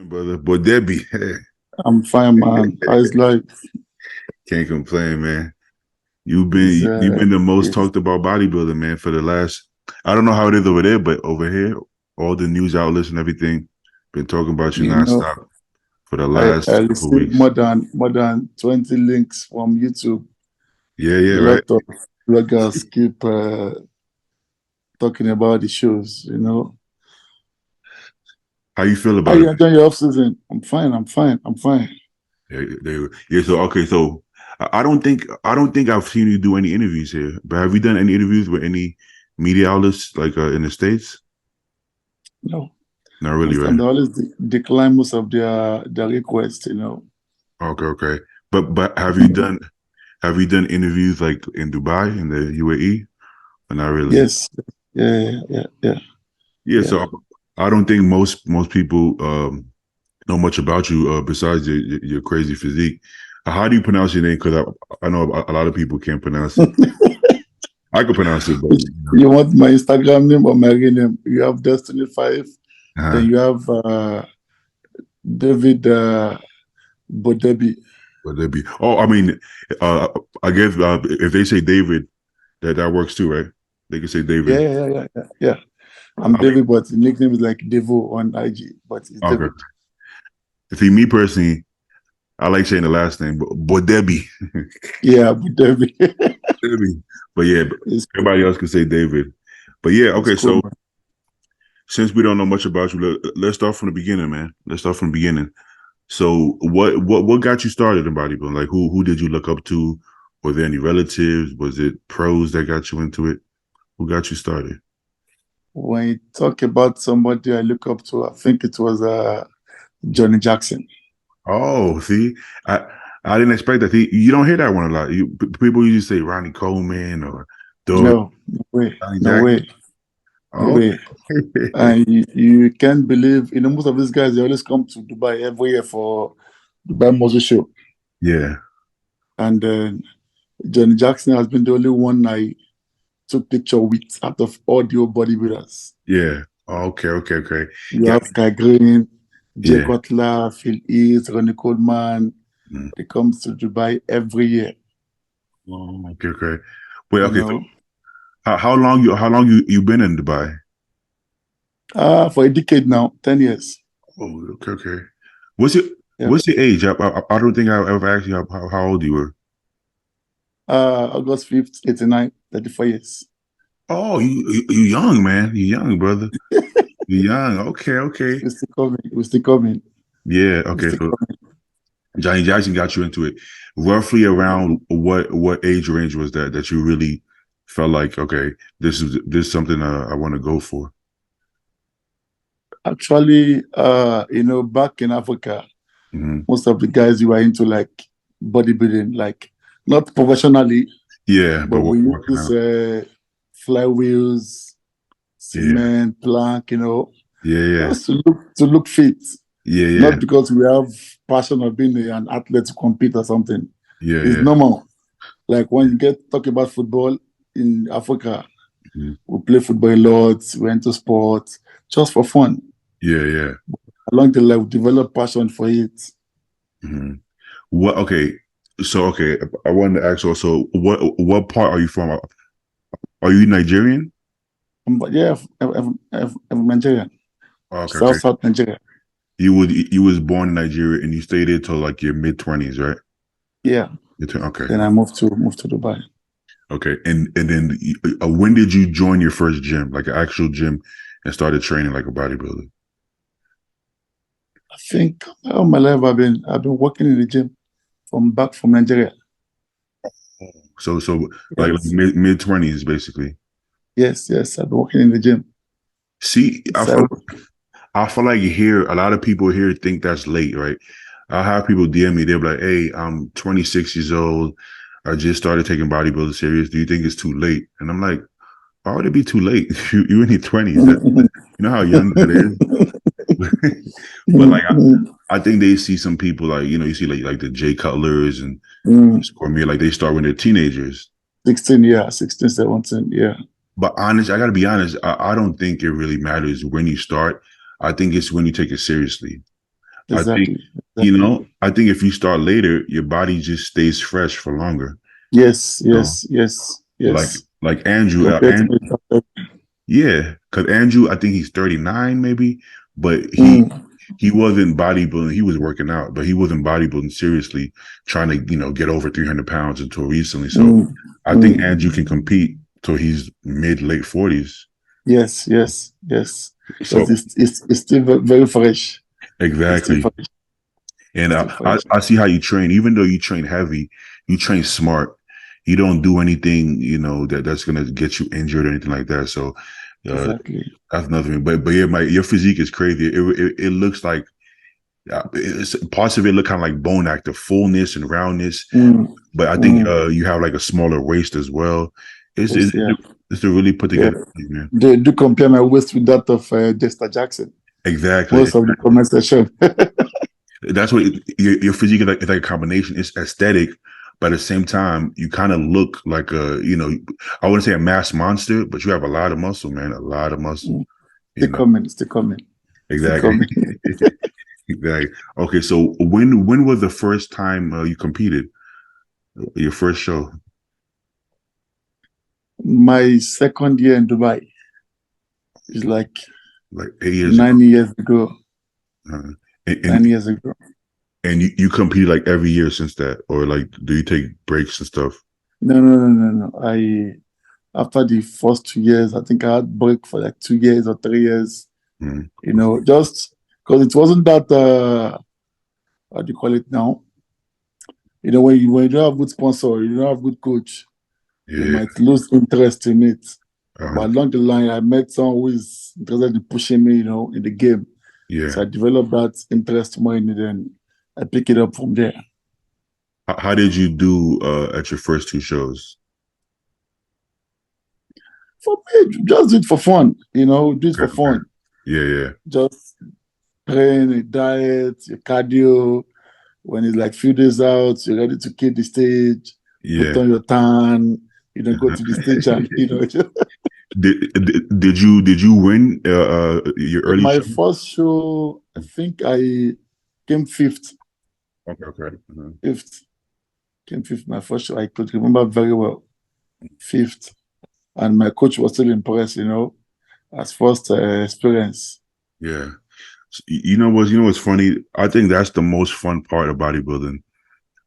brother. Bodebi. I'm fine, man. How's life? Can't complain, man. Is You've been the most it's talked about bodybuilder, man, for the last, I don't know how it is over there, but over here, all the news outlets and everything been talking about you you know nonstop for the I last couple received weeks. more than 20 links from YouTube. Yeah, A right. lot of bloggers keep talking about the shows. How you feel How about it? you enjoying your off season? I'm fine. I'm fine. I'm fine. Yeah, so okay, so I don't think I've seen you do any interviews here, but have you done any interviews with any media outlets like in the States? No, Not really, most time right? they always decline most of their requests. Okay. But have you done interviews like in Dubai, in the UAE? Or not really. Yes. Yeah. Yeah, Yeah. so I don't think most people know much about you besides your crazy physique. How do you pronounce your name? Because I know a lot of people can't pronounce it. I can pronounce it, but You want my Instagram name or my real name? You have Destiny 5, then uh-huh. you have David Bodebi. But they'd be. Oh, I mean, I guess if they say David, that works too, right? They can say David. Yeah. I'm I mean, David, but the nickname is like Davo on IG, but it's okay. David. See, me personally, I like saying the last name, but Bodebi. Yeah, Bodebi. Bodebi. But yeah, It's cool. everybody else can say David. But yeah, It's okay. cool, So man. since we don't know much about you, let's start from the beginning, man. Let's start from the beginning. So what got you started in bodybuilding? Like who did you look up to? Were there any relatives? Was it pros that got you into it? Who got you started? When you talk about somebody I look up to, I think it was Johnny Jackson. Oh, see, I I didn't expect that. You don't hear that one a lot. People usually say Ronnie Coleman or Doug No, no way, Johnny no Jackson. way, no Oh, way. And you can't believe, most of these guys, they always come to Dubai every year for Dubai Muscle Show. yeah, And Johnny Jackson has been the only one I took picture with out of all the old bodybuilders. yeah. Okay. You Yeah, have Kai Green, Jay yeah. Cutler, Phil East, Ronnie Coleman. Mm. They come to Dubai every year, Oh, okay. Wait, you okay. So know. how long you been in Dubai? For a decade now, 10 years. Oh, okay. What's your Yeah. what's your age? I don't think I ever asked you how old you were. August 5th, 89, 34 years. Oh, you young, man. You young, brother. You young. Okay. We're still coming. We're still coming. Yeah. We're Okay. still So coming. Johnny Jackson got you into it. Roughly around what age range was that you really felt like, okay, this is something I want to go for? Actually, back in Africa, Hmm. most of the guys who were into like bodybuilding, like not professionally, Yeah, but but we use working this out. flywheels, Yeah, cement, plank, yeah. just to look fit. Yeah. Not because we have passion of being an athlete to compete or something. It's Yeah. normal. Like when you get talk about football in Africa, Mhm. we play football a lot, we into sports, just for fun. Yeah. Along the line, we develop passion for it. Hmm. What? Okay. So okay, I wanted to ask also, what part are you from? Are you Nigerian? But yeah, I'm Nigerian, Okay. South Nigeria. You was born in Nigeria and you stayed there till like your mid-20s, right? Yeah. Okay. Then I moved to Dubai. Okay. And then when did you join your first gym, like an actual gym, and started training like a bodybuilder? I think all my life I've been working in the gym from Nigeria. So like Yes. mid-20s basically. Yes. I've been working in the gym. See, So I feel like here a lot of people here think that's late, right? I'll have people DM me. They'll be like, "Hey, I'm 26 years old. I just started taking bodybuilding serious. Do you think it's too late?" And I'm like, "Why would it be too late? You in your 20s? You know how young that is." But like, I think they see some people like you see like the Jay Cutlers and Cormier, like they start when they're teenagers. 16, yeah, 16, 17, yeah. But honest, I got to be honest. I don't think it really matters when you start. I think it's when you take it seriously. I think, Exactly. Exactly. I think if you start later, your body just stays fresh for longer. Yes, You know, yes, yes, like yes. like Andrew, Compared to me. yeah, because Andrew, I think he's 39 maybe, but Mm, he wasn't bodybuilding. He was working out, but he wasn't bodybuilding seriously, trying to get over 300 pounds until recently. So mm, I think mm. Andrew can compete till he's mid late 40s. Yes, yes, yes. Because So it's still very fresh. It's still exactly. fresh. And Still fresh. I see how you train. Even though you train heavy, you train smart. You don't do anything, that's gonna get you injured or anything like that. So uh, Exactly. that's nothing. But yeah, your physique is crazy. It looks like parts of it look kind of like bone actor, fullness and roundness. Mm, But I think mm. you have like a smaller waist as well. It's Yes, it's, yeah. it's a really put Yeah. together thing, man. They do compare my waist with that of Dexter Jackson. Exactly. Most of the comment section. That's what your physique is like a combination. It's aesthetic, but at the same time, you kind of look like I wouldn't say a mass monster, but you have a lot of muscle, man. A lot of muscle. Mm. You Still know. coming, still coming, still Exactly. coming. Exactly. Okay, so when was the first time you competed? Your first show? My second year in Dubai is like Like 8 years ago. 9 years ago. Uh, and, 9 years ago. and you competed like every year since that, or like do you take breaks and stuff? No, no, no, no, no. After the first 2 years, I think I had break for like 2 years or 3 years. Mm. Just because it wasn't that how do you call it now? When you don't have good sponsor, you don't have good coach, you Yeah. might lose interest in it. Uh, But along the line, I met someone who is interested in pushing me, in the game. yeah. So I developed that interest more in it, and I pick it up from there. How did you do at your first two shows? For me, just do it for fun, do it Okay, for okay. fun. Yeah, yeah, Just train, a diet, your cardio. When it's like few days out, you're ready to kill the stage, put yeah. on your tan, go to the stage and, Did you win your In early my show? first show, I think I came fifth. Okay, okay. Uh-huh. Fifth. Came fifth my first show. I could remember very well. Fifth. And my coach was still impressed, as first experience. Yeah. You know what's funny? I think that's the most fun part of bodybuilding.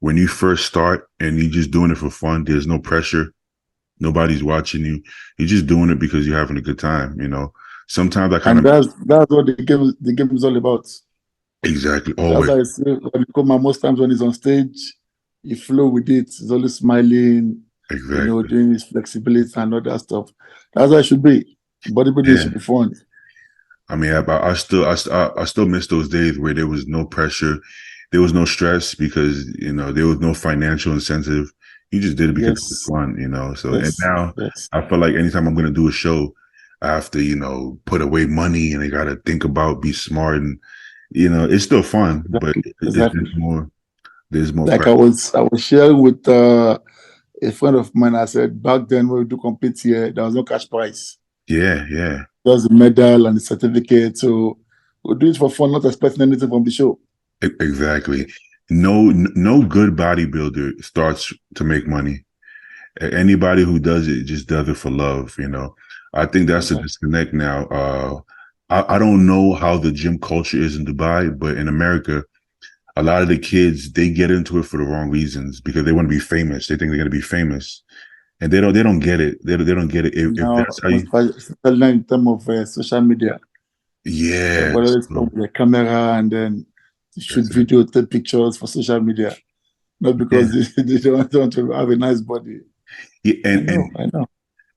When you first start and you're just doing it for fun, there's no pressure. Nobody's watching you. You're just doing it because you're having a good time. Sometimes I kind And of that's what the game is all about. exactly That's always why I say when most times when he's on stage, he flow with it. He's always smiling, exactly. doing his flexibility and all that stuff. That's how it should be. Bodybuilding Yeah. should be fun. I mean, I still miss those days where there was no pressure, there was no stress because there was no financial incentive. You just did it because it was Yes, fun. So and yes, now yes. I feel like anytime I'm gonna do a show, I have to put away money and I gotta think about be smart and it's still fun, but Exactly, it's exactly. just more. There's more Like pressure. I was sharing with a friend of mine. I said back then when we do compete here, there was no cash prize. Yeah, yeah. Just the medal and the certificate. So we do it for fun, not expecting anything from the show. Exactly. No good bodybuilder starts to make money. Anybody who does it just does it for love. I think that's a Exactly. disconnect now. I don't know how the gym culture is in Dubai, but in America, a lot of the kids they get into it for the wrong reasons because they want to be famous. They think they're going to be famous, and they don't get it. They don't get it. If Now, that's how most you, especially in terms of social media, yeah. everybody always come So, with a camera and then shoot that's it. video, take pictures for social media. Not Yeah, because they don't want to have a nice body. yeah, I and know, I know.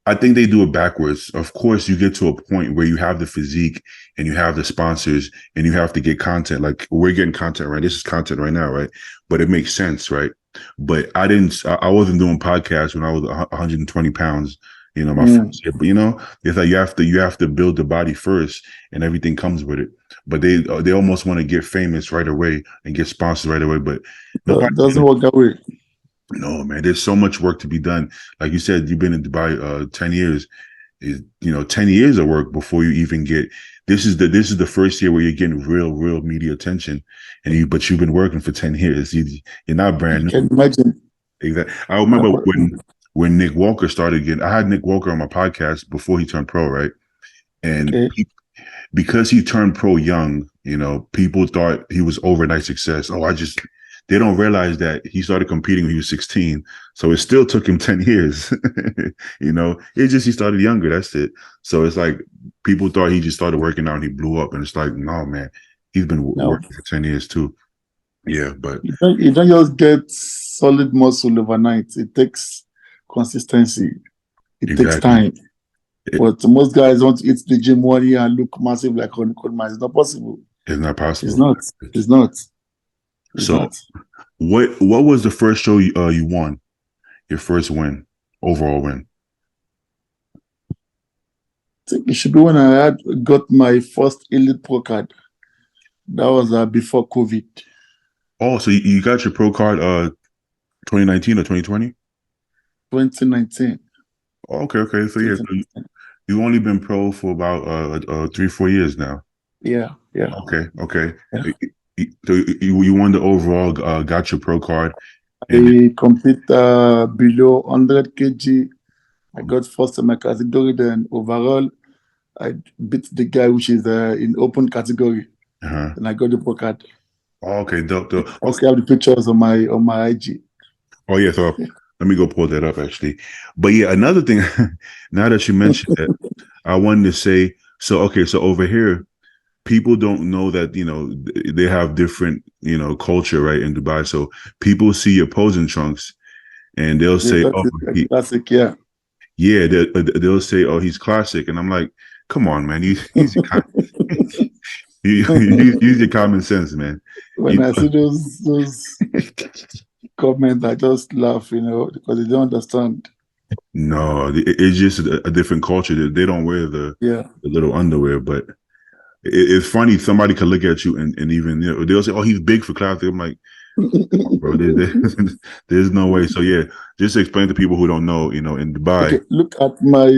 I think they do it backwards. Of course, you get to a point where you have the physique and you have the sponsors and you have to get content. Like we're getting content right. This is content right now, right? But it makes sense, right? But I wasn't doing podcasts when I was 120 pounds. My Mm. first year. But it's like you have to build the body first, and everything comes with it. But they almost want to get famous right away and get sponsors right away. But nobody. Doesn't work that way. No, man, there's so much work to be done. Like you said, you've been in Dubai 10 years. is 10 years of work before you even get. This is the first year where you're getting real media attention, but you've been working for 10 years. You're not brand You new. can imagine. Exactly. I remember when Nick Walker started getting. I had Nick Walker on my podcast before he turned pro, right? And Okay. because he turned pro young, people thought he was overnight success. They don't realize that he started competing when he was 16. So it still took him 10 years. It's just he started younger. That's it. So it's like people thought he just started working out and he blew up. And it's like, no, man, he's been No, working for 10 years too. Yeah, but you don't just get solid muscle overnight. It takes consistency. It takes exactly. time. But most guys want to eat the gym 1 year and look massive like on man. It's not possible. It's not possible. It's not. It's not. It's So not. what was the first show you won? Your first win, overall win? I think it should be when I got my first Elite Pro card. That was before COVID. Oh, so you got your pro card 2019 or 2020? 2019. Oh, okay. So yeah, so you've only been pro for about 3-4 years now. Yeah. Okay. Yeah. So you won the overall, got your pro card. I compete below 100 kg. I got first in my category. Then overall, I beat the guy which is in open category, and I got the pro card. Oh, okay, dope. I still have the pictures on my IG. Oh yeah, so let me go pull that up actually. But yeah, another thing. Now that you mentioned that, I wanted to say. So okay, so over here, people don't know that they have different culture right in Dubai. So people see your posing trunks, and they'll say, "Oh, classic, yeah." Yeah, they'll say, "Oh, he's classic," and I'm like, "Come on, man, use your common sense, man." When I see those comments, I just laugh, because they don't understand. No, it's just a different culture. They don't wear the little underwear, but it's funny. Somebody could look at you and even they'll say, "Oh, he's big for classic." I'm like, oh, bro, there's no way. So yeah, just explain to people who don't know, in Dubai. Okay, look at my.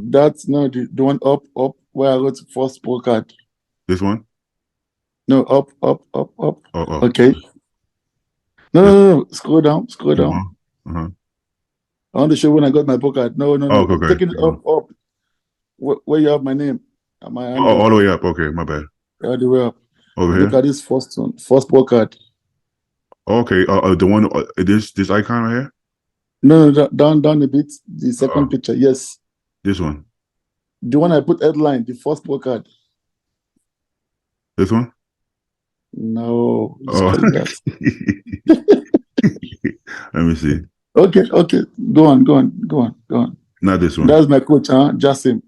That's no the one up where I got first pro card. This one? No, up. Oh. Okay. No. Scroll down. Uh-huh. I want to show when I got my pro card. No. Oh, okay. Taking it up. Where you have my name? All the way up. Okay, my bad. All the way up. Over Look here. at this first one. First pro card. Okay. The one. This icon right here. No, down a bit. The second picture. Yes. This one. The one I put headline. The first pro card. This one. No. Let me see. Okay. Go on. Not this one. That's my coach, Jassim.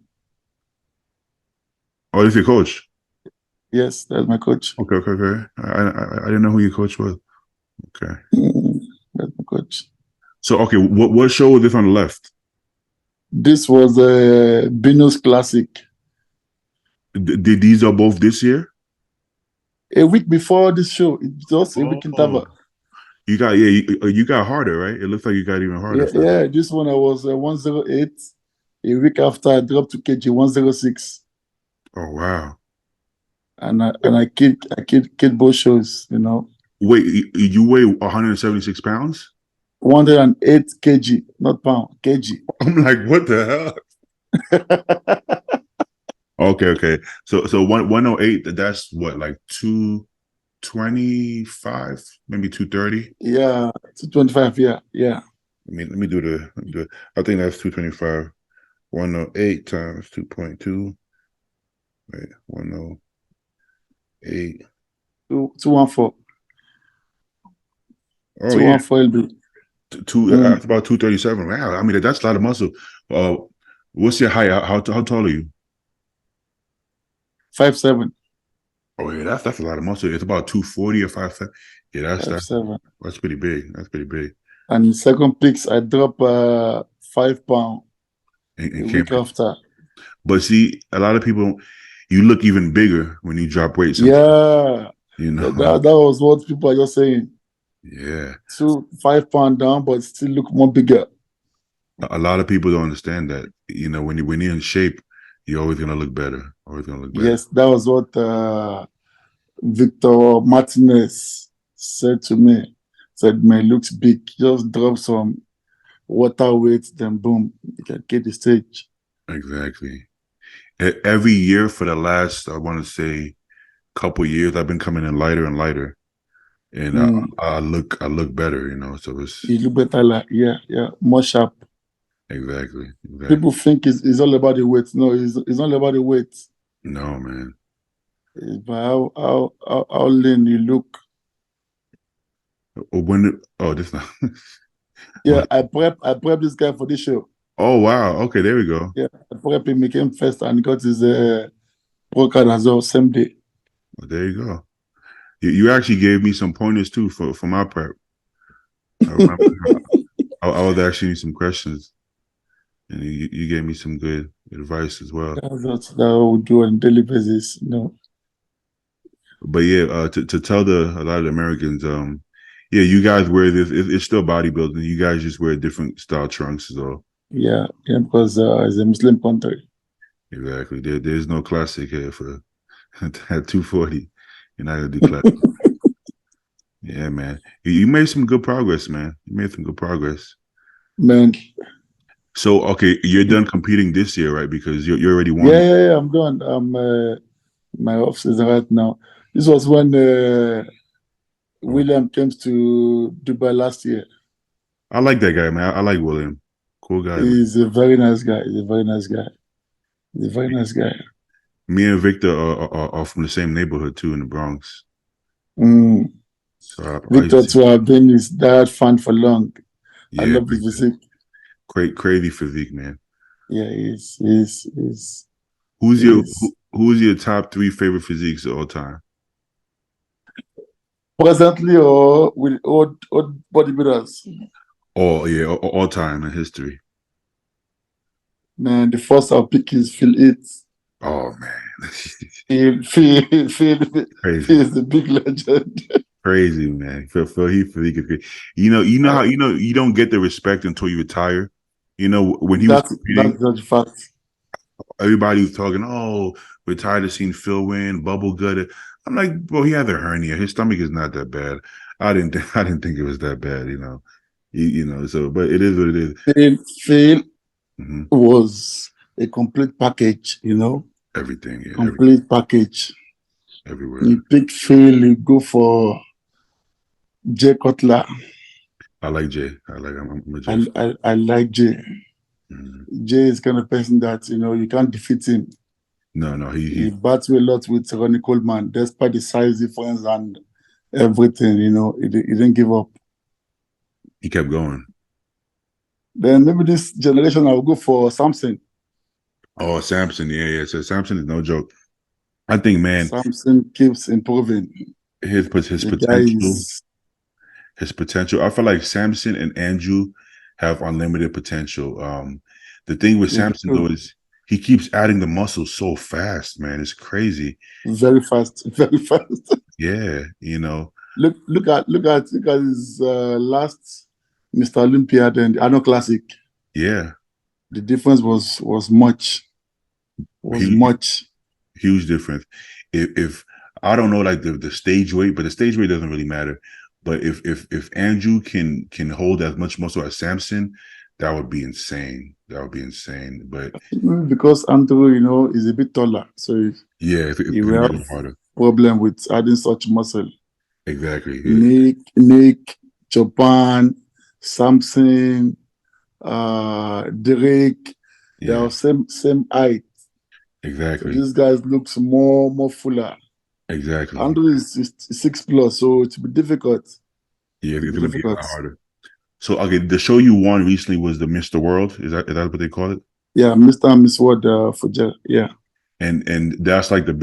Oh, this your coach? Yes, that's my coach. Okay. I didn't know who your coach was. Okay. That's my coach. So, okay, what show was this on the left? This was a Binus Classic. Did these are both this year? A week before this show, it's just a week interval. You got harder, right? It looks like you got even harder. Yeah. This one I was 108. A week after I dropped to kg 106. Oh wow! And I killed both shows. Wait, you weigh 176 pounds? 108 kg, not pound, kg. I'm like, what the hell? Okay. So 108. That's what, like 225, maybe 230. Yeah, 225. Yeah. Let me do the. I think that's 225. 108 times 2.2. Wait, 108. 214. Oh, 214 LB. That's about 237. Wow, I mean that's a lot of muscle. What's your height? How tall are you? 5'7". Oh yeah, that's a lot of muscle. It's about 240 or 5'7". Yeah, that's 5'7". That's pretty big. That's pretty big. And in second picks, I drop 5 pounds a week after. But see, a lot of people, you look even bigger when you drop weight. Yeah, that was what people are just saying. Yeah, 5 pounds down, but still look more bigger. A lot of people don't understand that. When you're in shape, you're always gonna look better. Always gonna look better. Yes, that was what Victor Martinez said to me. Said, man, looks big. Just drop some water weight, then boom, you can get the stage. Exactly. Every year for the last, I want to say, couple years, I've been coming in lighter and lighter, and I look better. So it's You look better, like yeah, more sharp. exactly. People think it's all about the weight. No, it's not about the weight. No, man. It's by how lean you look. This not. Yeah, I prep this guy for this show. Oh wow. Okay, there we go. Yeah, I prep him. He came first and got his pro card as well, same day. Well, there you go. You actually gave me some pointers too for my prep. I remember I was asking you some questions, and you gave me some good advice as well. That's what we do on a daily basis. But yeah, to tell a lot of the Americans, yeah, you guys wear this. It's still bodybuilding. You guys just wear different style trunks, so. Yeah, because it's a Muslim country. Exactly. There's no classic here for at 240. You're not gonna do classic. Yeah, man. You made some good progress, man. You made some good progress. Man. So okay, you're done competing this year, right? Because you already won. Yeah, I'm done. I'm my off season right now. This was when William came to Dubai last year. I like that guy, man. I like William. Cool guy. He's a very nice guy. He's a very nice guy. He's a very nice guy. Me and Victor are from the same neighborhood too, in the Bronx. So Victor too, I've been his dad fan for long. Yeah, I love his physique. Crazy physique, man. Yeah, he's Who's your top 3 favorite physiques of all time? Presently or with old bodybuilders? Oh yeah, all time in history. Man, the first I'll pick is Phil Eats. Oh man. Phil is the big legend. Crazy, man. Phil physique is great. You know how you don't get the respect until you retire. When he was competing, that's the fact. Everybody was talking, oh, we're tired of seeing Phil win, bubble gutted. I'm like, bro, he had a hernia. His stomach is not that bad. I didn't think it was that bad, So, but it is what it is. Phil was a complete package, Everything, yeah. Complete package. Everywhere. You pick Phil, you go for Jay Cutler. I like Jay. I'm a Jay. I like Jay. Jay is kind of person that you can't defeat him. No, he bats a lot with Ronnie Coleman, despite the size difference and everything. He didn't give up. He kept going. Then maybe this generation I'll go for Samson. Oh, Samson, yeah. So Samson is no joke. I think, man, Samson keeps improving. His potential. His potential. I feel like Samson and Andrew have unlimited potential. The thing with Samson though is he keeps adding the muscle so fast, man. It's crazy. Very fast. Yeah, Look at his last Mr. Olympia and the Anno Classic. Yeah. The difference was much. Huge difference. If I don't know like the stage weight, but the stage weight doesn't really matter. But if Andrew can hold as much muscle as Samson, that would be insane. But because Andrew, is a bit taller, so he will have harder problem with adding such muscle. Exactly. Yeah. Nick, Chopin, Samson, Derek, they are same height. Exactly. So these guys looks more fuller. Exactly. Andrew is 6+, so it's be difficult. Yeah, it's gonna be a lot harder. So okay, the show you won recently was the Mr. World. Is that what they call it? Yeah, Mr. and Miss World for yeah. And that's like the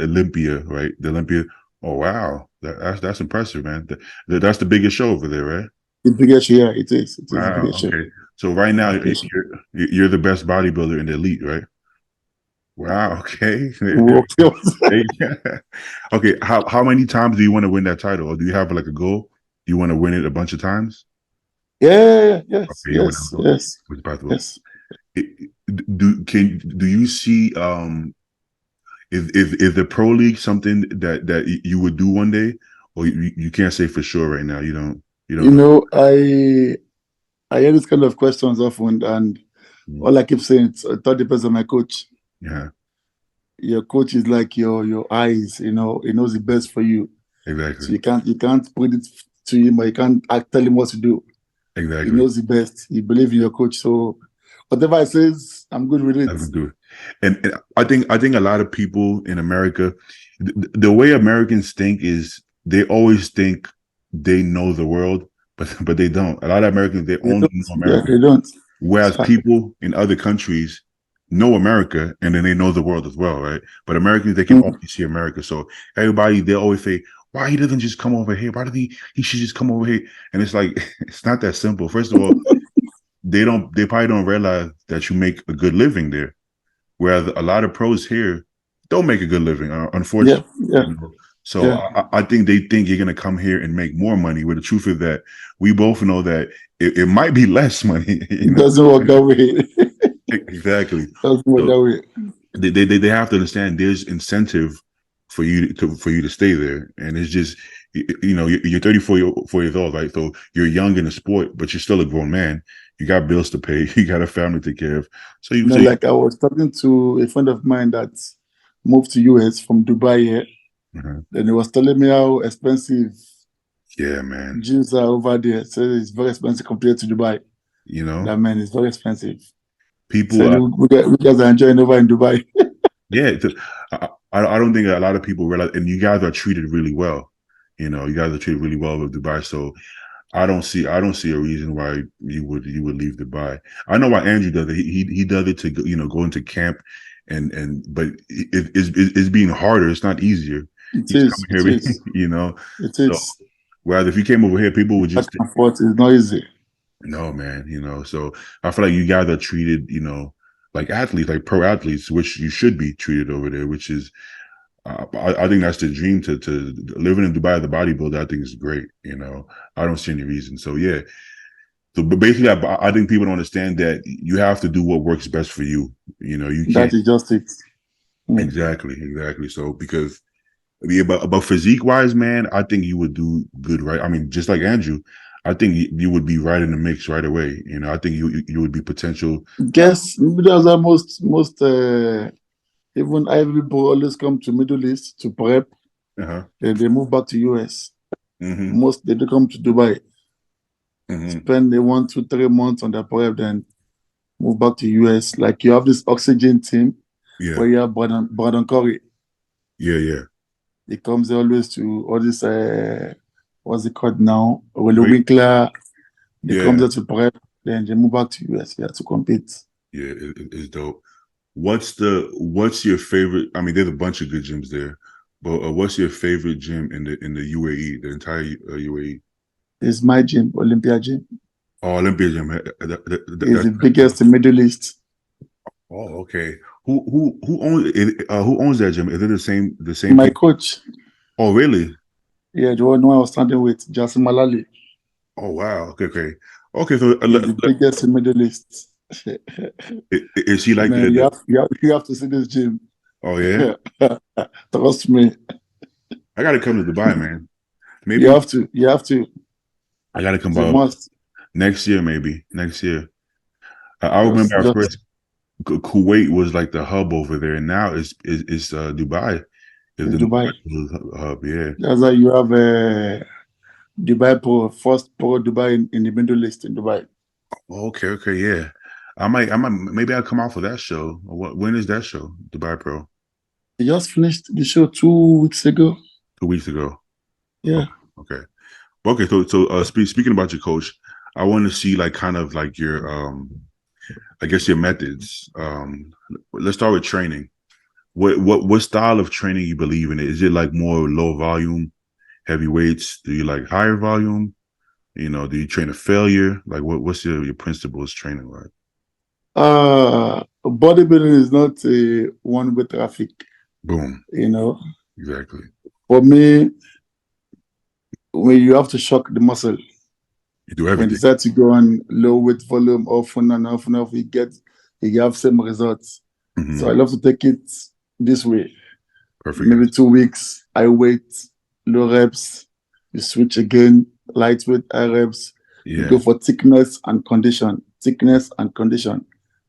Olympia, right? The Olympia. Oh wow, that's impressive, man. That's the biggest show over there, right? The biggest, yeah, it is. It is wow, the biggest show. So right now you're the best bodybuilder in the elite, right? Wow. Okay. Okay. How many times do you want to win that title, or do you have like a goal? Do you want to win it a bunch of times? Yeah, yes, Okay, yeah, yes, yes, with basketball. yes. Do you see is the pro league something that you would do one day, or you can't say for sure right now? You don't You know. know, I hear this kind of questions often, and Mhm. all I keep saying is it all depends on my coach. Yeah, Your coach is like your eyes, you know, he knows the best for you. exactly, So you can't put it to him, or you can't tell him what to do. He exactly. knows the best. He believes in your coach. So whatever I says, I'm good with I it. would do it. And I think a lot of people in America, the way Americans think is they always think they know the world, but they don't. A lot of Americans they They only don't. know Yeah, America, they don't. whereas So, people in other countries know America and then they know the world as well, right? But Americans they can mm, only see America. So everybody they always say, why he doesn't just come over here? Why did he should just come over here? And it's like it's not that simple. First of all, they probably don't realize that you make a good living there. Whereas a lot of pros here don't make a good living, yeah, unfortunately. yeah, So yeah. I think they think you're gonna come here and make more money. Where the truth is that we both know that it might be less money. It doesn't work that way. Exactly. Doesn't work So that way. they have to understand there's incentive for you to stay there, and it's just you're 34 years old, right? So you're young in the sport, but you're still a grown man. You got bills to pay. You got a family to take care of. So You know, like I was talking to a friend of mine that moved to US from Dubai here. uh-huh. Then he was telling me how expensive Yeah, man. gyms are over there. So it's very expensive compared to Dubai. You know, That man is very expensive. people. So we guys are enjoying over in Dubai. Yeah, I don't think a lot of people realize, and you guys are treated really well. You guys are treated really well with Dubai. So I don't see a reason why you would leave Dubai. I know why Andrew does it. He does it to go into camp, but it's being harder. It's not easier. It He's is. coming It here, is. It So is. whereas if you came over here, people would Back just and forth is not easy. no, man. So I feel like you guys are treated, like athletes, like pro athletes, which you should be treated over there, which is I think that's the dream to living in Dubai as a bodybuilder. I think is great. I don't see any reason. So yeah. So, but basically, I think people don't understand that you have to do what works best for you. You That can't is just it. Mm. exactly. So because yeah, but physique wise, man, I think you would do good, right? I mean, just like Andrew, I think you would be right in the mix right away. I think you would be potential. Guess that's why most even IFBB always come to Middle East to prep. Uh-huh. Then they move back to US. Mm-hmm. Most they do come to Dubai, Mm-hmm. spend the 1, 2, 3 months on their prep, then move back to US. Like you have this oxygen team Yeah. where you have Brandon Curry. Yeah. Yeah. He comes always to all this what's it called now? Willow Wait. Winkler. They come Yeah. there to prep, then they move back to US to compete. Yeah. It's dope. What's your favorite? I mean, there's a bunch of good gyms there, but what's your favorite gym in the UAE, the entire UAE? It's my gym, Olympia gym. Oh, Olympia gym. It's That's the biggest in Middle East. oh, okay. Who owns that gym? Is it the same My people? coach, Oh, really? yeah, the one I was standing with, Jasim Malali, Oh, wow. Okay. Okay. So is the biggest in Middle East. is she like Man, you have to see this gym. oh yeah? Trust me. I gotta come to Dubai, man. You Maybe have to. You have to. I gotta come It's a by must. next year, maybe. Next year. I remember at Just first Kuwait was like the hub over there, and now it's Dubai is it's the Dubai. hub. Yeah. That's why you have a Dubai Pro, first Pro Dubai in the Middle East in Dubai. Okay, yeah. Maybe I'll come out for that show. When is that show? Dubai Pro? They just finished the show 2 weeks ago. 2 weeks ago. Yeah. Okay. Okay. Okay, so speaking about your coach, I want to see like kind of like your I guess your methods. Let's start with training. What style of training you believe in? Is it like more low volume, heavy weights? Do you like higher volume? Do you train a failure? Like what's your principles training like? Bodybuilding is not a one-way traffic. Boom. You know, Exactly. for me, when you have to shock the muscle, You do When you everything. decide to go on low weight volume, often and often, you have same results. So I love to take it this way. Perfect Maybe answer. 2 weeks, I wait, low reps, you switch again, lightweight, high reps, you Yeah, go for thickness and condition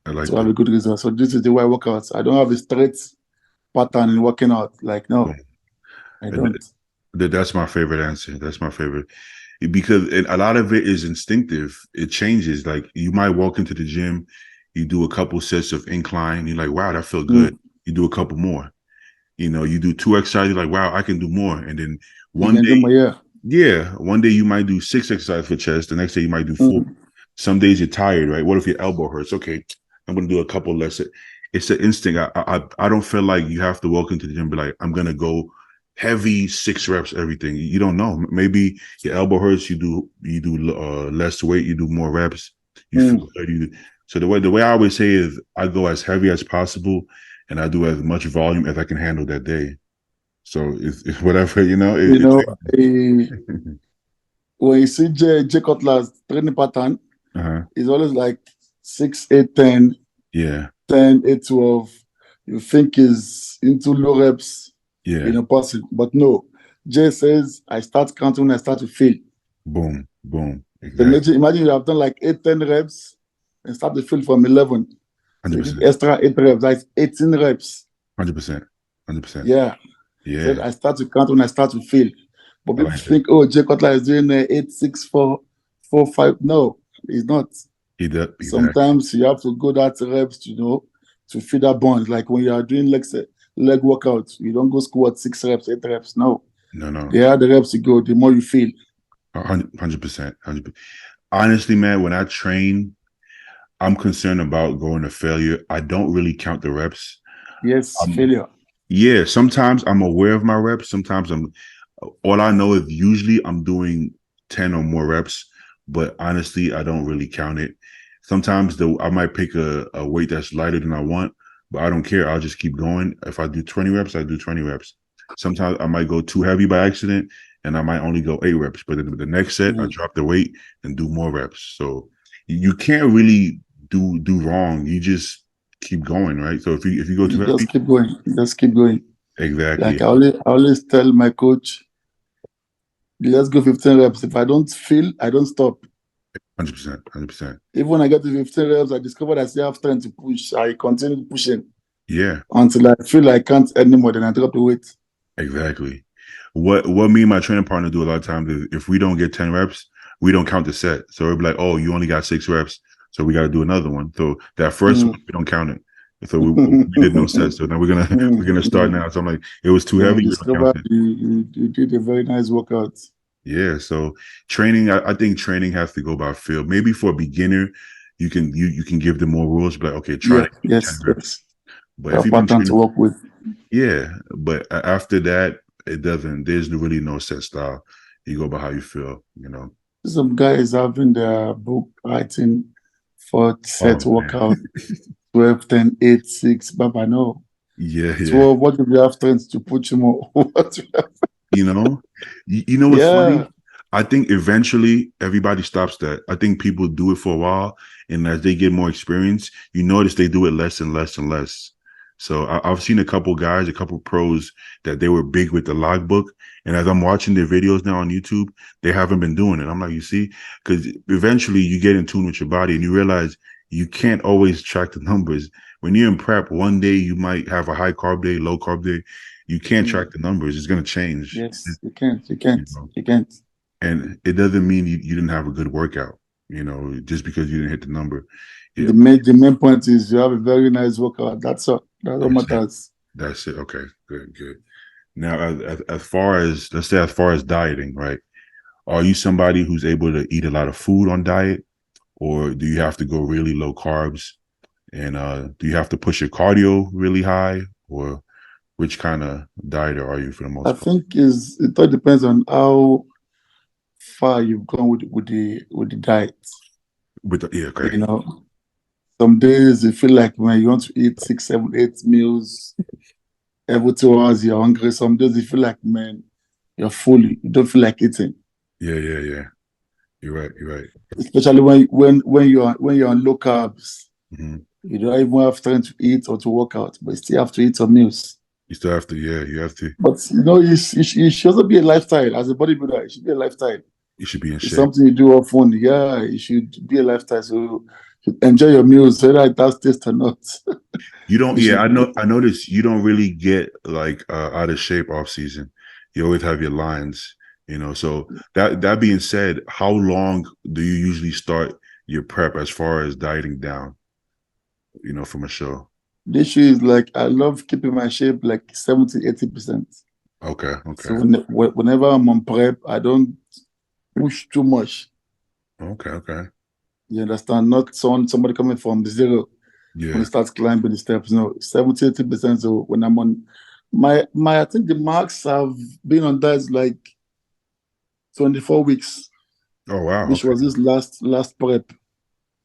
I like to have that. a good result. So this is the way I work out. I don't have a straight pattern in working out. Like, no, Boom. I And don't. that's my favorite answer. That's my favorite because a lot of it is instinctive. It changes. Like you might walk into the gym, you do a couple sets of incline, you're like, wow, that felt good. Mm. You do a couple more. You do two exercises, you're like, wow, I can do more. And then You one can do day, my, yeah. yeah, one day you might do 6 exercises for chest. The next day you might do 4. Mm. Some days you're tired, right? What if your elbow hurts? Okay, I'm gonna do a couple less. It's an instinct. I don't feel like you have to walk into the gym and be like, I'm gonna go heavy 6 reps, everything. You don't know. Maybe your elbow hurts. You do less weight. You do more reps. You feel Mm. good. So the way I always say is I go as heavy as possible, and I do as much volume as I can handle that day. So it's whatever You It know, changes. when you see J Cutler's training pattern, Uh-huh. it's always like 6, 8, 10, Yeah. 10, 8, 12. You think is into low reps, Yeah. person. But no, Jay says, I start counting when I start to feel. Boom. Boom. So Exactly. imagine you have done like 8, 10 reps and start to feel from 11. So you did 100%. extra 8 reps, that's 18 reps. 100%. 100%. Yeah. Said Yeah. I start to count when I start to feel. But I people like that. think, oh, Jay Cutler is doing 8, 6, 4, 4, 5. No, he's not. He does. Exactly. Sometimes you have to go that reps, to feel that bond. Like when you are doing leg workouts, you don't go squat 6 reps, 8 reps. No. No, no. The higher the reps you go, the more you feel. 100%. 100%. Honestly, man, when I train, I'm concerned about going to failure. I don't really count the reps. Yes, Um, failure. yeah, sometimes I'm aware of my reps. Sometimes all I know is usually I'm doing 10 or more reps, but honestly, I don't really count it. Sometimes I might pick a weight that's lighter than I want, but I don't care. I'll just keep going. If I do 20 reps, I do 20 reps. Sometimes I might go too heavy by accident and I might only go 8 reps, but then the next set I Mm. drop the weight and do more reps. So you can't really do wrong. You just keep going, right? So if you go too You heavy, just keep going. Just keep going. exactly. Like I always tell my coach, let's go 15 reps. If I don't feel, I don't stop. 100%, 100%. Even when I get to 15 reps, I discover I still have strength to push. I continue pushing Yeah, until I feel I can't anymore. Then I drop the weight. exactly. What me and my training partner do a lot of times is if we don't get 10 reps, we don't count the set. So it'll be like, oh, you only got 6 reps. So we got to do another one. So that first one, Mm. we don't count it. So we did no sets. So now we're gonna start now. So I'm like, it was too Then you heavy, we don't count discover it. you did a very nice workout. Yeah. So training, I think training has to go by feel. Maybe for a beginner, you can give them more rules, but like, okay, try Yeah, to get 10 yes, reps. yes. But You if have you've been pattern to training, work with. yeah, but after that, it doesn't. There's really no set style. You go by how you feel. Some guys having their book writing for Oh set man, workout 12, 10, 8, 6. Baba, no. yeah, yeah. 12, what if you have strength to put you more? What? You know, you know what's Yeah. funny? I think eventually everybody stops that. I think people do it for a while, and as they get more experience, you notice they do it less and less and less. So I've seen a couple guys, a couple pros that they were big with the logbook, and as I'm watching their videos now on YouTube, they haven't been doing it. I'm like, you see, because eventually you get in tune with your body and you realize you can't always track the numbers. When you're in prep, one day you might have a high carb day, low carb day. You can't Mm. track the numbers. It's going to change. Yes, you can't. You You can't. know, You can't. and it doesn't mean you didn't have a good workout. Just because you didn't hit the number. Yeah, The main point is you have a very nice workout. That's all. That's what that's it. matters. That's it. Okay, good, good. Now, as far as let's say as far as dieting, right? Are you somebody who's able to eat a lot of food on diet, or do you have to go really low carbs? And do you have to push your cardio really high, or which kind of dieter are you for the I most part? think it all depends on how far you've gone with the diet. Yeah, okay, You know, some days you feel like when you want to eat 6, 7, 8 meals every 2 hours, you're hungry. Some days you feel like, man, you're full. You don't feel like eating. yeah, yeah, yeah. You're right. You're right. especially when you're on low carbs. Mm-hmm. You don't even have time to eat or to work out, but you still have to eat some meals. You still have to, yeah, you have to. But it should also be a lifestyle. As a bodybuilder, it should be a lifestyle. You should be in It's shape. something you do often. Yeah, it should be a lifestyle. So you should enjoy your meals, whether it has taste or not. You don't, You yeah, should. I noticed you don't really get like out of shape off season. You always have your lines, you know. So that being said, how long do you usually start your prep as far as dieting down, you know, from a show? The issue is like I love keeping my shape like 70-80%. Okay, So okay, whenever I'm on prep, I don't push too much. okay, okay. You understand? Not somebody coming from zero when Yeah. it starts climbing the steps. No, 70-80%. So when I'm on my I think the max have been on that is like 24 weeks, Oh wow. which Okay. was this last prep.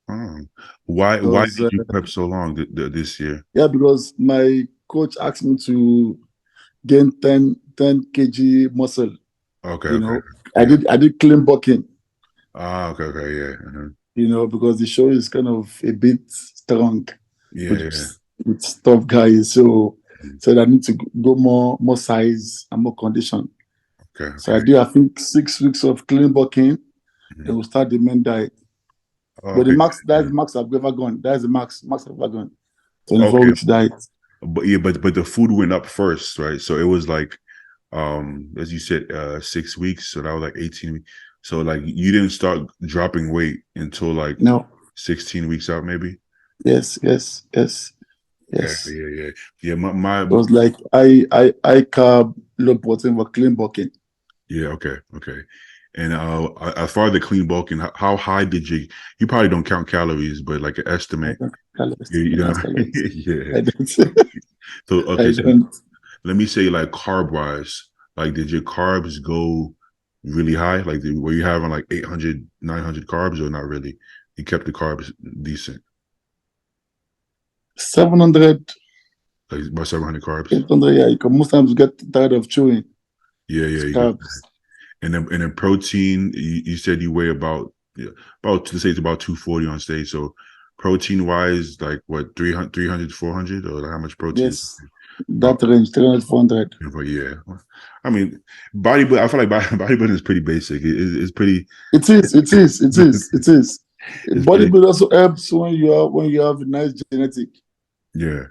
Oh. Why Because did you prep so long this year? yeah, because my coach asked me to gain 10 kg muscle. Okay, You okay. know, Yeah. I did clean bulking, Ah, okay, okay, yeah. because the show is kind of a bit strong Yeah, with yeah. tough guys. So Mhm. said I need to go more size and more condition. Okay, So I okay. do I think 6 weeks of clean bulking, then Mhm. we'll start the main diet. Oh, But the okay. max, that's Yeah. the max I've ever gone. That's the max I've ever gone. 24 Okay, weeks diet. but yeah, but the food went up first, right? So it was like, as you said, 6 weeks. So that was like 18 weeks. So like you didn't start dropping weight until like No. 16 weeks out, maybe. Yes, yes, yes, Okay, yes. yeah, yeah, yeah. My It was like I carb, low protein for clean bulking. yeah, okay, okay. And as far as the clean bulking, how high did you probably don't count calories, but like an I estimate, don't calories. you I know, don't calories. yeah. I don't. So okay, I so don't. let me say like carb wise, like did your carbs go really high? Like were you having like 800, 900 carbs or not really? You kept the carbs decent, 700, like about 700 carbs. 800. Yeah, you can most times get tired of chewing Yeah, yeah, you get carbs. and then protein, you said you weigh about yeah, about to say it's about 240 on stage. So protein wise, like what 300, 400 or like how much protein? Yes, Oh, that range 300, 400. but yeah. I mean, bodybuilding. I feel like bodybuilding is pretty basic. It's pretty. It is. It is. It is. It is. It's pretty. Bodybuilding also helps when you have nice genetic. Yeah,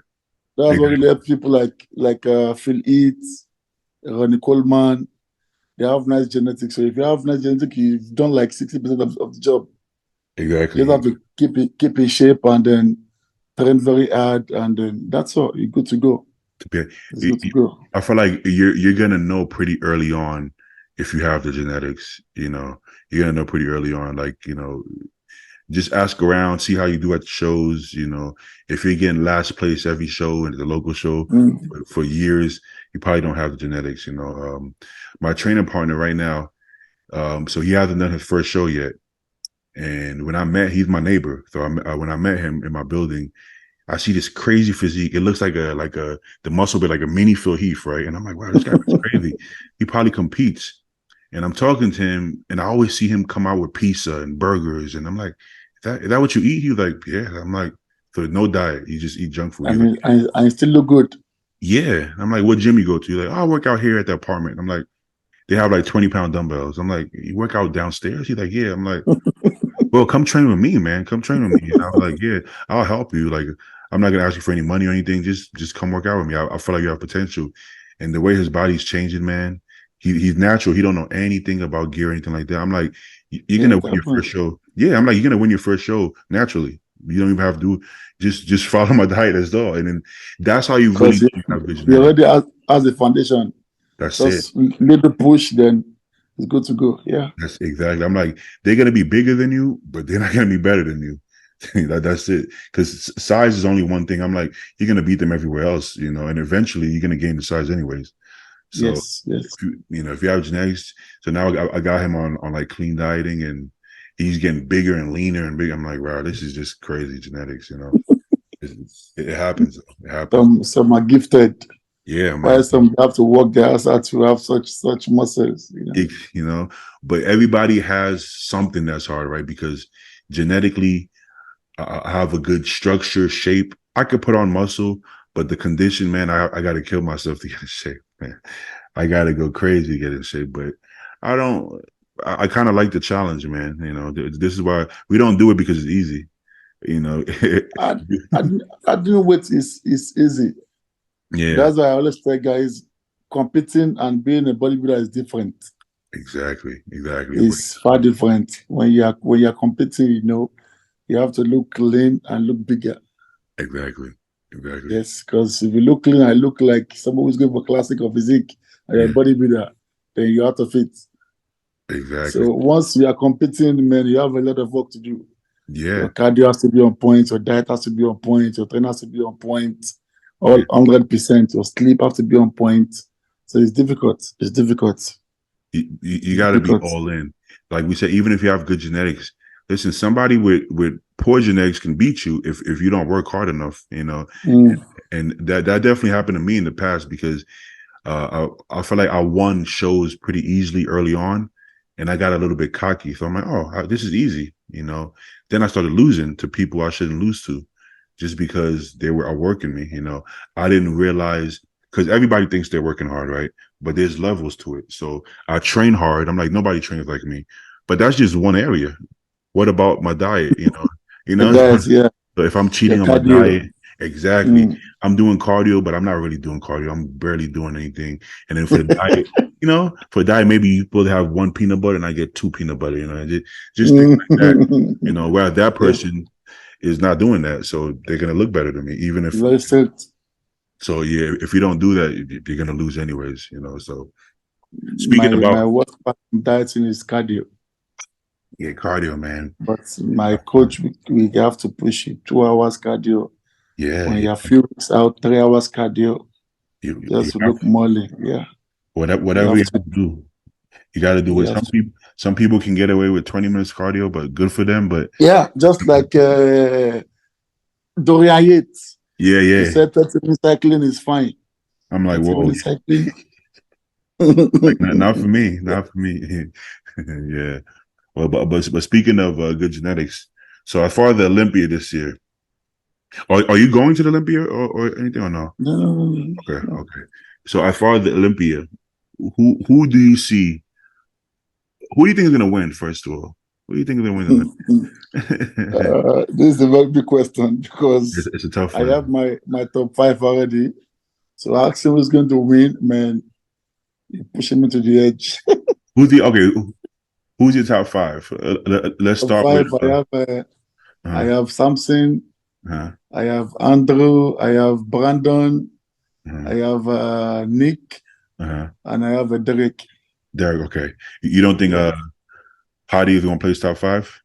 That's what really exactly. helps people like Phil Eats, Ronnie Coleman. They have nice genetics. So if you have nice genetics, you've done like 60% of the job. You just Exactly. have to keep in shape and then train very hard, and then that's all. You're good to go. It's good to go. I feel like you're gonna know pretty early on if you have the genetics. You know, you're gonna know pretty early on. Like just ask around, see how you do at the shows. You know, if you're getting last place every show and the local show Mm. for years, you probably don't have the genetics. You know, my training partner right now, so he hasn't done his first show yet. And when I met, he's my neighbor. So when I met him in my building, I see this crazy physique. It looks like the muscle bit like a mini Phil Heath, right? And I'm like, wow, this guy is crazy. He probably competes. And I'm talking to him, and I always see him come out with pizza and burgers. And I'm like, is that what you eat? He was like, yeah. I'm like, so no diet. You just eat junk food. He's like, And I still look good. yeah. I'm like, what gym you go to? He's like, oh, I work out here at the apartment. I'm like, they have like 20-pound dumbbells. I'm like, you work out downstairs? He's like, yeah. I'm like, well, come train with me, man. Come train with me. And I was like, yeah, I'll help you. Like, I'm not gonna ask you for any money or anything. Just come work out with me. I feel like you have potential. And the way his body's changing, man, he's natural. He don't know anything about gear or anything like that. I'm like, you're Yeah, gonna it win your first happens. show. Yeah, I'm like, you're gonna win your first show naturally. You don't even have to do just follow my diet as well. And then that's how you really Because have good you genetics. already has the foundation. That's it. Just little push, then it's good to go. Yeah. That's exactly. I'm like, they're gonna be bigger than you, but they're not gonna be better than you. That's it. Because size is only one thing. I'm like, you're gonna beat them everywhere else, you know, and eventually you're gonna gain the size anyways. So Yes. Yes. if you have genetics, so now I got him on like clean dieting, and he's getting bigger and leaner and bigger. I'm like, wow, this is just crazy genetics, you know. It happens. It happens. Some are gifted. Yeah, man. Why some have to work their ass out to have such muscles, you know? You know, but everybody has something that's hard, right? Because genetically, I have a good structure, shape. I could put on muscle, but the condition, man, I got to kill myself to get in shape, man. I got to go crazy to get in shape, but I don't. I kind of like the challenge, man. You know, this is why we don't do it because it's easy. You know, I, I, I didn't know what is easy. yeah, That's why I always tell guys competing and being a bodybuilder is different. exactly. It's far different. When you're competing, you know, you have to look lean and look bigger. Exactly. Yes, because if you look clean, I look like someone who's going for classic or physique and you're a bodybuilder, then you're out of it. Exactly. So once you are competing, man, you have a lot of work to do. Yeah. Your cardio has to be on point, your diet has to be on point, your trainer has to be on point, all 100%. Your sleep has to be on point. So it's difficult. It's difficult. You got to be all in. Like we said, even if you have good genetics, listen, somebody with poor genetics can beat you if you don't work hard enough, you know. And that definitely happened to me in the past because I feel like I won shows pretty easily early on, and I got a little bit cocky. So I'm like, oh, this is easy, you know. Then I started losing to people I shouldn't lose to, just because they were outworking me. You know, I didn't realize, because everybody thinks they're working hard, right? But there's levels to it. So I train hard. I'm like, nobody trains like me, but that's just one area. What about my diet? You know. Guys, yeah. So if I'm cheating on my diet, exactly. I'm doing cardio, but I'm not really doing cardio. I'm barely doing anything. And then for the diet, for diet, maybe you both have one peanut butter and I get two peanut butter, just things like that, where that person is not doing that. So they're going to look better than me, even if. So yeah, if you don't do that, you're going to lose anyways, so. Speaking about. My worst part in dieting is cardio. Yeah, cardio, man. But my coach, we have to push it 2 hours cardio. Yeah. When you're a few weeks out, 3 hours cardio. Just to look more lean. Yeah. Whatever you have to do, you got to do it. Some people can get away with 20 minutes cardio, but good for them. But yeah, just like Dorian Yates. Yeah. He said 30 minutes cycling is fine. I'm like, whoa. Like, not for me. Not for me. Yeah. Well, but speaking of good genetics, so as far as the Olympia this year, are you going to the Olympia or anything or no? No. Okay. So as far as the Olympia, who do you see? Who do you think is going to win? First of all, who do you think is going to win the Olympia? This is a very big question because it's a tough one. I have my top 5 already. So asking who's going to win, man, you're pushing me to the edge. Who's your top 5? Let's start with. I have Samson. I have Andrew. I have Brandon. I have Nick. And I have Derek. Derek, okay. You don't think Hadi is going to place top 5?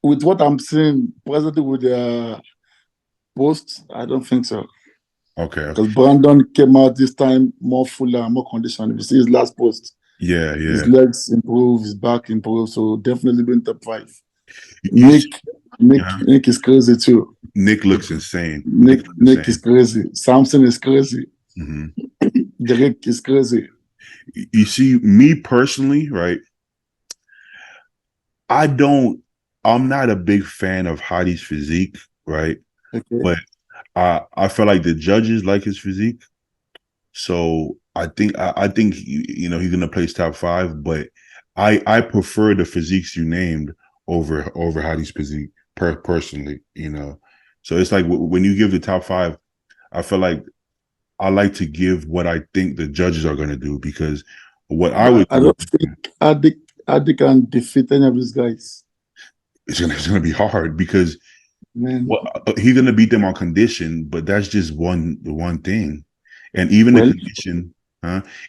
With what I'm seeing presently with the post, I don't think so. Okay. Because Brandon came out this time more fuller, more conditioned. If you see his last post, his legs improve, his back improve, so definitely been top 5. Nick is crazy too. Nick looks insane. Nick is crazy. Samson is crazy. Derek is crazy. You see, me personally, right? I'm not a big fan of Hadi's physique, right? Okay. But I feel like the judges like his physique. So I think he's gonna place top 5, but I prefer the physiques you named over Hadi's physique personally, So it's like when you give the top 5, I feel like I like to give what I think the judges are gonna do, because what I don't think Adi can defeat any of these guys. It's gonna be hard because he's gonna beat them on condition, but that's just one thing. And even the condition,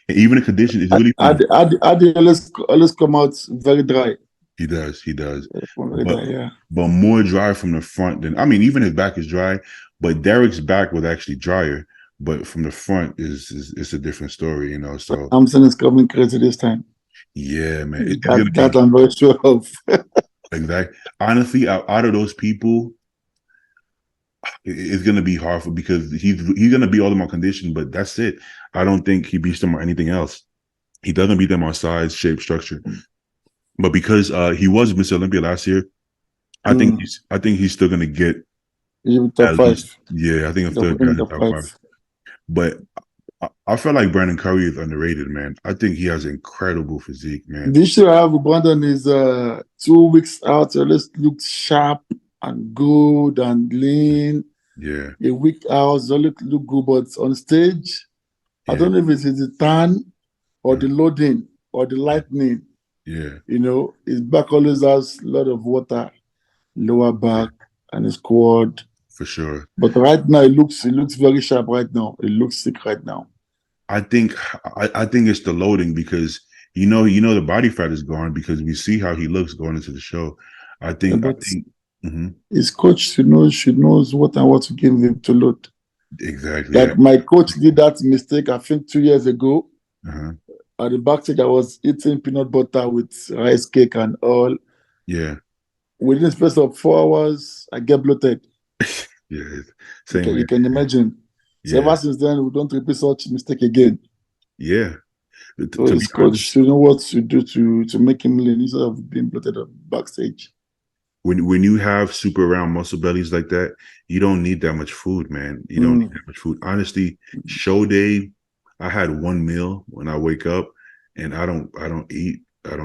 even the condition is really. Adi always come out very dry. He does. Yeah. But more dry from the front than, even his back is dry, but Derek's back was actually drier. But from the front it's a different story, So Thompson is coming crazy this time. Yeah, man. That I'm very sure of. Exactly. Honestly, out of those people, It's gonna be hard because he's gonna beat all of them on condition, but that's it. I don't think he beats them on anything else. He doesn't beat them on size, shape, structure. But because he was Mr. Olympia last year, I think he's still gonna get He's top at least. five. Yeah, I think I'm They'll still put him in got the top top five. five. But I feel like Brandon Curry is underrated, man. I think he has incredible physique, man. The issue I have with Brandon is 2 weeks out, he always looks sharp and good and lean. Yeah. A week out, he always look good, but on stage, I Yeah. don't know if it's the tan or the loading or the lightning. Yeah. You know, his back always has a lot of water, lower back and his quad. For sure. But right now, it looks very sharp right now. It looks sick right now. I think it's the loading because you know the body fat is gone because we see how he looks going into the show. I think his coach should knows what to give him to load. Exactly. Like my coach did that mistake, I think 2 years ago. At the backstage, I was eating peanut butter with rice cake and all. Yeah. Within the space of 4 hours, I get bloated. Yeah. You can imagine. So ever since then, we don't repeat such mistake again. Yeah. So his coach should know what to do to make him lean instead of being bloated backstage. When you have super round muscle bellies like that, you don't need that much food, man. You don't need that much food. Honestly, show day, I had one meal when I wake up, and I don't eat. I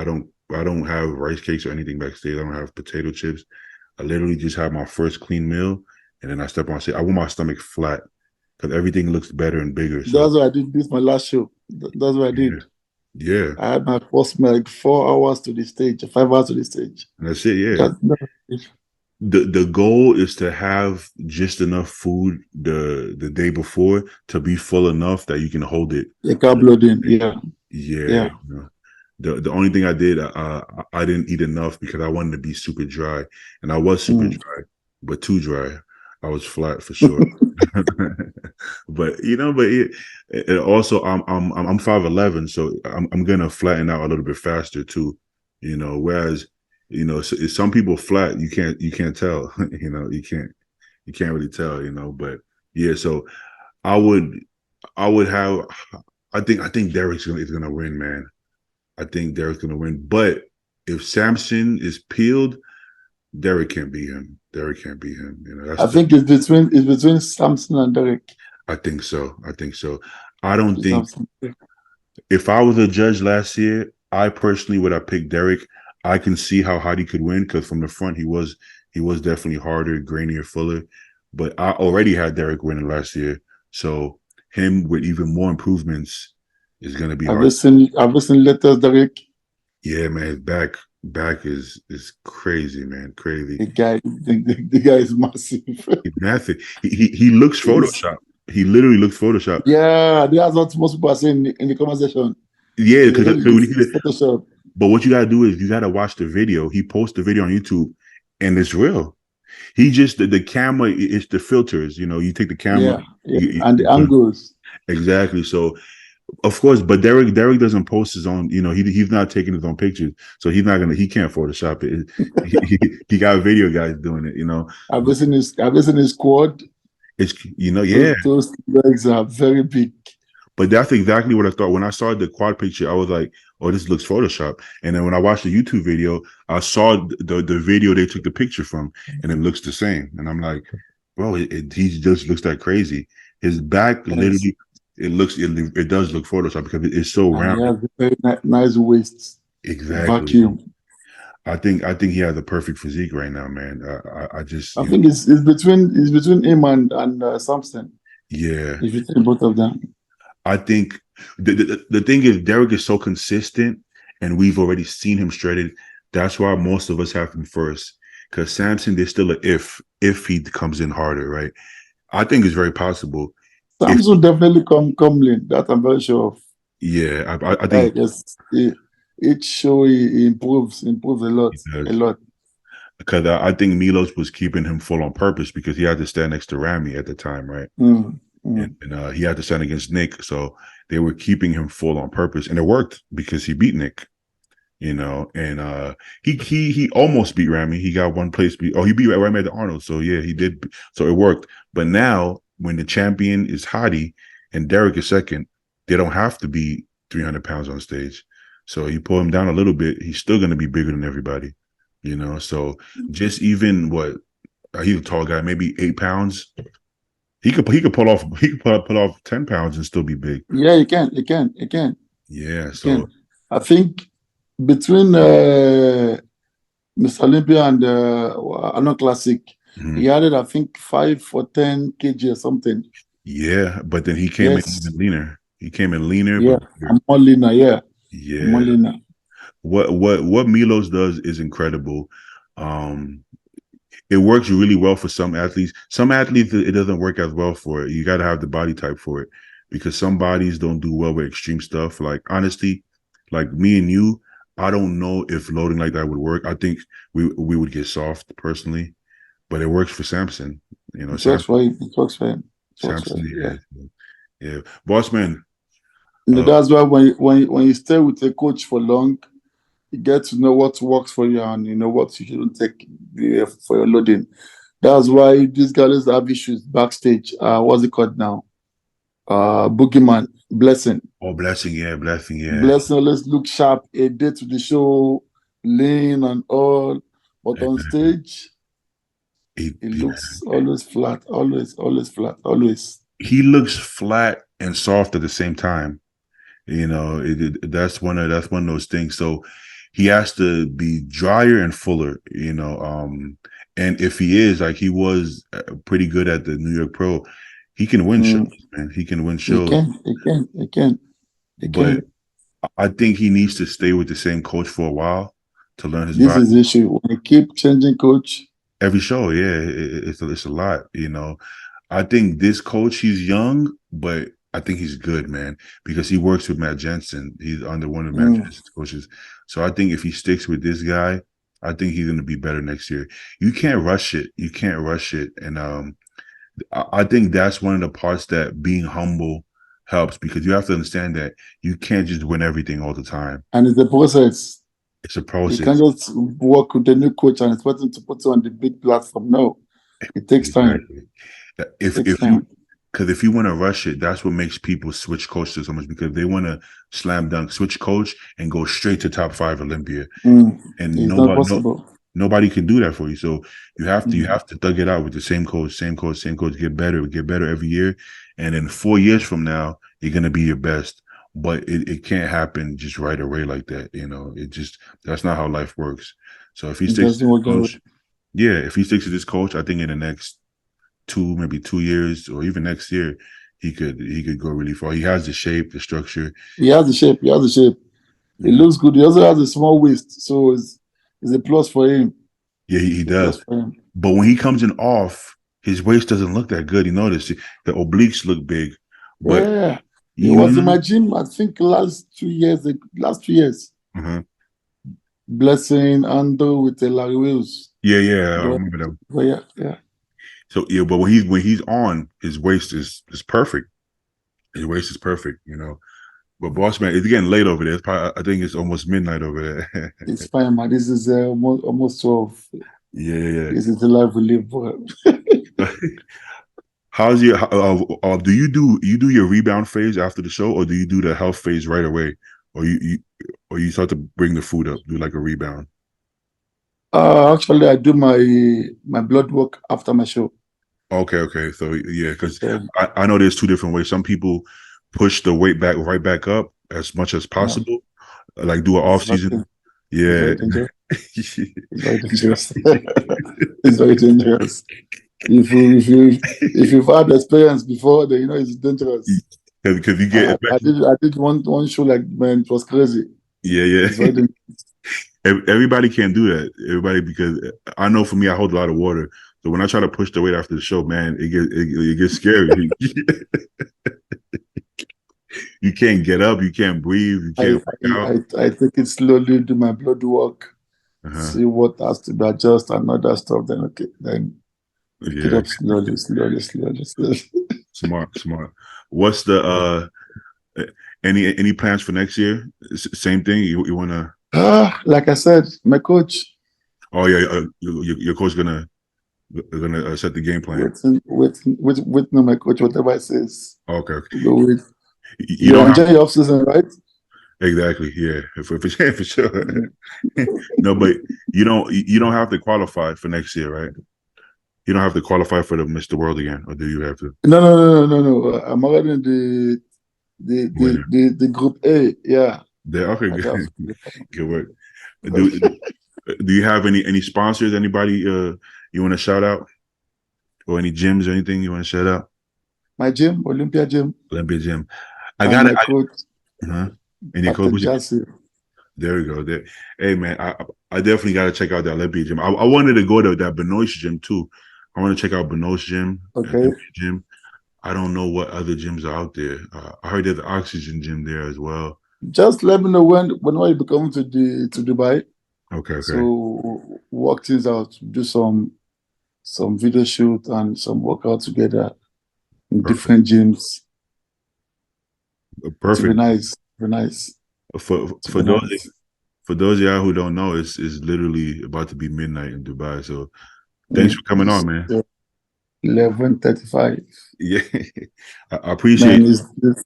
don't have rice cakes or anything backstage. I don't have potato chips. I literally just have my first clean meal, and then I step on stage. I want my stomach flat because everything looks better and bigger. So that's what I did. This is my last show. That's what I did. Yeah. I had my first meal, like 4 hours to the stage, 5 hours to the stage. And that's it. Yeah. The goal is to have just enough food the day before to be full enough that you can hold it. The carb loading. Yeah. You know. The only thing I did, I didn't eat enough because I wanted to be super dry, and I was super dry, but too dry. I was flat for sure. But it also I'm 5'11", so I'm gonna flatten out a little bit faster too. You know, whereas some people flat you can't tell. You can't really tell. But yeah, so I would have. I think Derek's gonna win, man. I think Derek's gonna win. But if Samson is peeled, Derek can't beat him. Derek can't beat him. I think it's between Samson and Derek. I think so. I don't think if I was a judge last year, I personally would have picked Derek. I can see how hot he could win because from the front he was definitely harder, grainier, fuller. But I already had Derek winning last year, so him with even more improvements is going to be hard. Have you seen latest Derek? Yeah, man, his back is crazy, man, crazy. The guy is massive. He's massive. He looks Photoshopped. He literally looks Photoshopped. Yeah, that's what most people are saying in the conversation. Yeah, Photoshop. But what you gotta do is you gotta watch the video. He posts the video on YouTube, and it's real. He just the camera. It's the filters. You take the camera, and the angles. Exactly. So, of course, but Derek doesn't post his own. He's not taking his own pictures, so he can't Photoshop it. He got video guys doing it. I've seen his quad. It's those legs are very big. But that's exactly what I thought when I saw the quad picture. I was like, "Oh, this looks Photoshop." And then when I watched the YouTube video, I saw the video they took the picture from, and it looks the same. And I'm like, "Bro, he just looks that crazy." His back literally, it does look Photoshop because it's so round. He has a very nice waist. Exactly. Vacuum. I think he has a perfect physique right now, man. I think it's between him and Samson. Yeah, it's between both of them. I think the thing is Derek is so consistent, and we've already seen him shredded. That's why most of us have him first. Because Samson, there's still if he comes in harder, right? I think it's very possible. Samson definitely come in. That I'm very sure of. Yeah, I think each show he improves a lot. Because I think Milos was keeping him full on purpose because he had to stand next to Ramy at the time, right? And he had to stand against Nick, so they were keeping him full on purpose, and it worked because he beat Nick. and he almost beat Ramy. He got one place beat. Oh, he beat Ramy at the Arnold. So yeah, he did. So it worked. But now when the champion is Hadi and Derek is second, they don't have to be 300 pounds on stage. So you pull him down a little bit, he's still going to be bigger than everybody. So just even what he's a tall guy, maybe 8 pounds. He could pull off 10 pounds and still be big. Yeah, he can. Yeah. So I think between Mr. Olympia and Arnold Classic, he added, I think, 5 or 10 kg or something. Yeah, but then he came in even leaner. He came in leaner. Yeah, more leaner. Yeah. More leaner. What Milos does is incredible. It works really well for some athletes. Some athletes it doesn't work as well for it. You got to have the body type for it, because some bodies don't do well with extreme stuff. Like honestly, like me and you, I don't know if loading like that would work. I think we would get soft personally, but it works for Samson. It works for him. It works for him. Samson, yeah. Boss man. That's why when you stay with a coach for long, you get to know what works for you and you know what you shouldn't take for your loading. That's why these guys have issues backstage. What's it called now? Boogeyman, Blessing. Oh, Blessing, yeah. Blessing always look sharp a day to the show, lean and all, but on stage, he looks always flat, always flat, always. He looks flat and soft at the same time. That's one of those things. So he has to be drier and fuller, and if he is, like he was pretty good at the New York Pro, he can win shows, man. He can win shows. He can. But I think he needs to stay with the same coach for a while to learn his body. This is the issue. When you keep changing coach. Every show, yeah, it's a lot, I think this coach, he's young, but I think he's good, man, because he works with Matt Jensen. He's under one of Matt Jensen's coaches. So I think if he sticks with this guy, I think he's going to be better next year. You can't rush it. And I think that's one of the parts that being humble helps, because you have to understand that you can't just win everything all the time. And it's a process. It's a process. You can't just work with the new coach and expect him to put you on the big platform. No, it takes time. If you want to rush it, that's what makes people switch coaches so much, because they want to slam dunk, switch coach, and go straight to top 5 Olympia. And nobody can do that for you. So you have to thug it out with the same coach, get better every year. And then 4 years from now, you're gonna be your best. But it can't happen just right away like that. That's not how life works. So if he sticks to this coach, if he sticks to this coach, I think in the next 2 years, or even next year, he could go really far. He has the shape, the structure. He has the shape. It looks good. He also has a small waist, so it's a plus for him. Yeah, he does. But when he comes in off, his waist doesn't look that good. You notice the obliques look big. But yeah. He was in my gym, I think, last 2 years. Blessing Ando with the Larry Wills. Yeah, I remember them. Yeah. So but when he's on, his waist is perfect. His waist is perfect, But boss man, it's getting late over there. I think it's almost midnight over there. It's fine, man. This is almost 12. Yeah. This is the life we live for. How's your do you do your rebound phase after the show, or do you do the health phase right away, or you start to bring the food up, do like a rebound? Actually, I do my blood work after my show. Okay. So yeah, because I know there's 2 different ways. Some people push the weight right back up as much as possible, like do an off season. Yeah, it's very dangerous. It's very dangerous. If you've had experience before, then it's dangerous. Because you get. I did one show, like, man, it was crazy. Yeah. Everybody can't do that. Because I know for me, I hold a lot of water. So when I try to push the weight after the show, man, it gets scary. You can't get up. You can't breathe. You can't work out. I take it slowly, do my blood work, see what has to be adjusted and other stuff. Then get up slowly. Smart. What's the any plans for next year? Same thing. You want to? Like I said, my coach. Oh yeah, your coach gonna set the game plan. Wait, no, my coach, whatever I says. Okay, Go with. you You don't have enjoy your off season, right? exactly. Yeah, for sure. No, but you don't have to qualify for next year, right? You don't have to qualify for the Mr. World again, or do you have to? No. I'm already in the group A. Yeah. Okay, I got good. Good work. Do you have any sponsors? Anybody you want to shout out, or any gyms or anything you want to shout out? my gym, Olympia gym, Olympia gym. I and got it. my coach, And your coach, Captain Jassy. there we go. There, hey man, I definitely got to check out that Olympia gym. I wanted to go to that Benoist gym too. I want to check out Benoist gym, Okay. Olympia gym. I don't know what other gyms are out there. I heard there's the Oxygen gym there as well. Just let me know when you be coming to Dubai. Okay. So work things out, do some video shoot and some workout together in different gyms. Perfect. To be nice. Be nice. For those of y'all who don't know, it's literally about to be midnight in Dubai. So thanks for coming on, man. 11:35. Yeah, I appreciate it.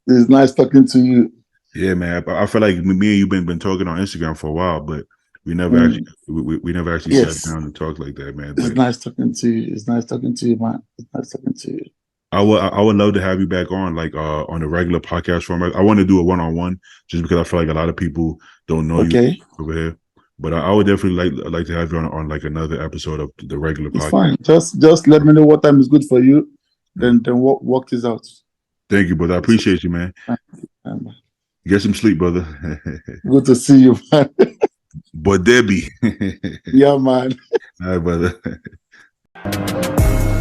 It's nice talking to you. Yeah, man. I feel like me and you been talking on Instagram for a while, but we never actually we never actually sat down and talked like that, man. It's nice talking to you. It's nice talking to you, man. It's nice talking to you. I would love to have you back on, like on a regular podcast format. I want to do a one-on-one just because I feel like a lot of people don't know you over here. But I would definitely like to have you on like another episode of the regular podcast. Fine. Just let me know what time is good for you. Then work this out. Thank you, brother. I appreciate you, man. Get some sleep, brother. Good to see you, man. Bodebi. Yeah, man. All right, brother.